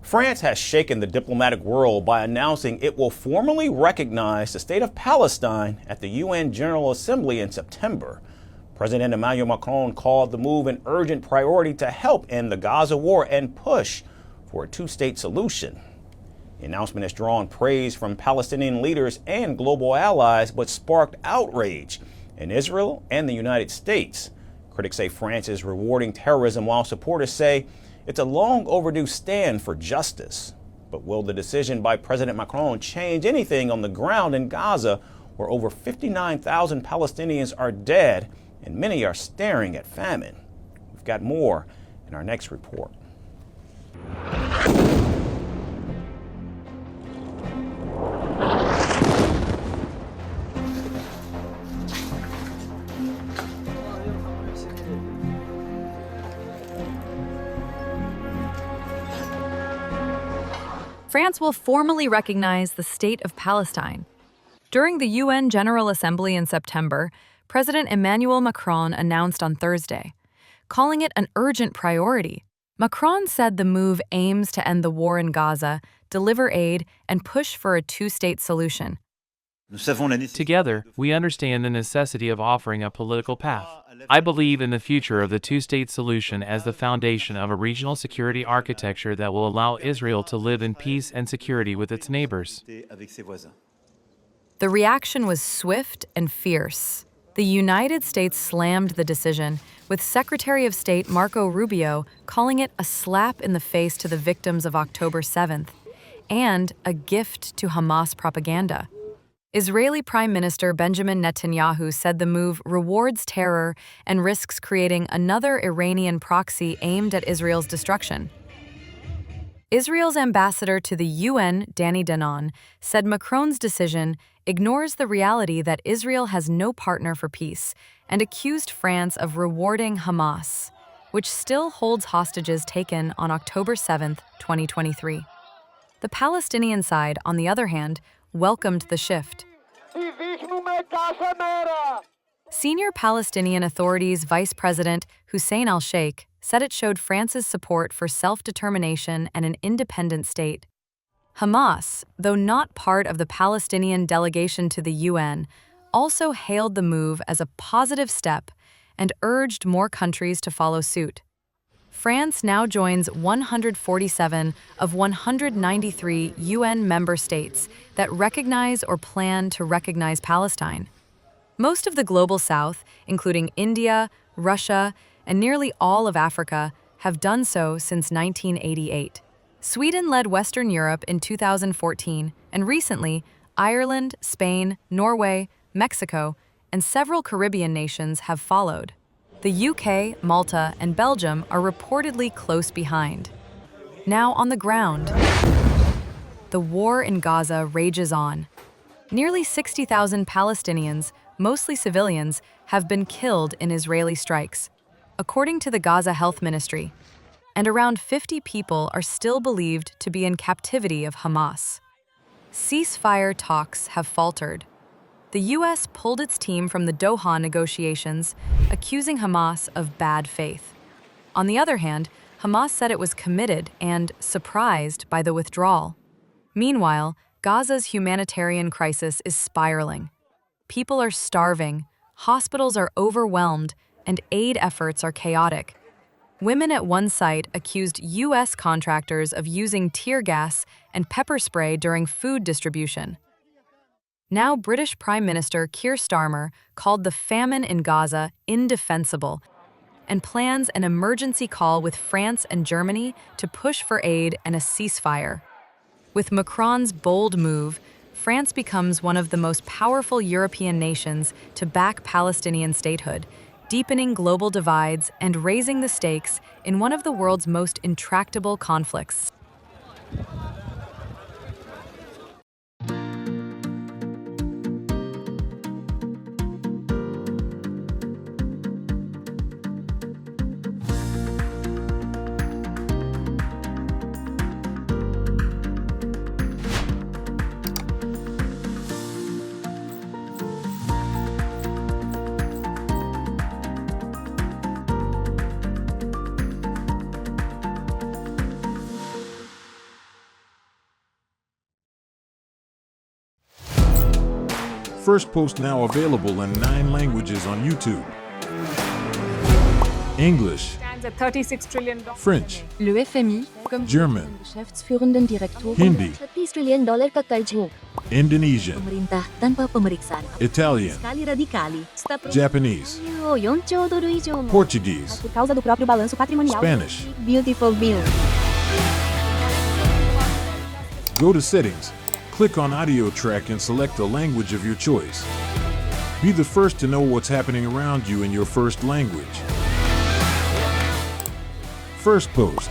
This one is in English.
France has shaken the diplomatic world by announcing it will formally recognize the State of Palestine at the UN General Assembly in September. President Emmanuel Macron called the move an urgent priority to help end the Gaza war and push for a two-state solution. The announcement has drawn praise from Palestinian leaders and global allies, but sparked outrage in Israel and the United States. Critics say France is rewarding terrorism, while supporters say it's a long overdue stand for justice. But will the decision by President Macron change anything on the ground in Gaza, where over 59,000 Palestinians are dead and many are staring at famine? We've got more in our next report. France will formally recognize the State of Palestine. During the UN General Assembly in September, President Emmanuel Macron announced on Thursday, calling it an urgent priority. Macron said the move aims to end the war in Gaza, deliver aid, and push for a two-state solution. Together, we understand the necessity of offering a political path. I believe in the future of the two-state solution as the foundation of a regional security architecture that will allow Israel to live in peace and security with its neighbors. The reaction was swift and fierce. The United States slammed the decision, with Secretary of State Marco Rubio calling it a slap in the face to the victims of October 7th and a gift to Hamas propaganda. Israeli Prime Minister Benjamin Netanyahu said the move rewards terror and risks creating another Iranian proxy aimed at Israel's destruction. Israel's ambassador to the UN, Danny Danon, said Macron's decision ignores the reality that Israel has no partner for peace and accused France of rewarding Hamas, which still holds hostages taken on October 7, 2023. The Palestinian side, on the other hand, welcomed the shift. Senior Palestinian Authority's Vice President Hussein al-Sheikh said it showed France's support for self-determination and an independent state. Hamas, though not part of the Palestinian delegation to the UN, also hailed the move as a positive step and urged more countries to follow suit. France now joins 147 of 193 UN member states that recognize or plan to recognize Palestine. Most of the global south, including India, Russia, and nearly all of Africa, have done so since 1988. Sweden led Western Europe in 2014, and recently, Ireland, Spain, Norway, Mexico, and several Caribbean nations have followed. The UK, Malta, and Belgium are reportedly close behind. Now on the ground, the war in Gaza rages on. Nearly 60,000 Palestinians, mostly civilians, have been killed in Israeli strikes, according to the Gaza Health Ministry, and around 50 people are still believed to be in captivity of Hamas. Ceasefire talks have faltered. The U.S. pulled its team from the Doha negotiations, accusing Hamas of bad faith. On the other hand, Hamas said it was committed and surprised by the withdrawal. Meanwhile, Gaza's humanitarian crisis is spiraling. People are starving, hospitals are overwhelmed, and aid efforts are chaotic. Women at one site accused U.S. contractors of using tear gas and pepper spray during food distribution. Now, British Prime Minister Keir Starmer called the famine in Gaza indefensible and plans an emergency call with France and Germany to push for aid and a ceasefire. With Macron's bold move, France becomes one of the most powerful European nations to back Palestinian statehood, deepening global divides and raising the stakes in one of the world's most intractable conflicts. Firstpost now available in 9 languages on YouTube. English, $36 trillion. French, Le FMI, comme German, Geschäftsführenden Direktoren, Hindi, $30 trillion ka-charge mo. Indonesian, Pemerintah tanpa pemeriksaan. Italian, Fiskali radikali. Japanese, 4 兆ドル以上も Portuguese, por causa do próprio balanço patrimonial. Spanish. Beautiful bill. Go to Settings, click on Audio Track and select the language of your choice. Be the first to know what's happening around you in your first language. Firstpost.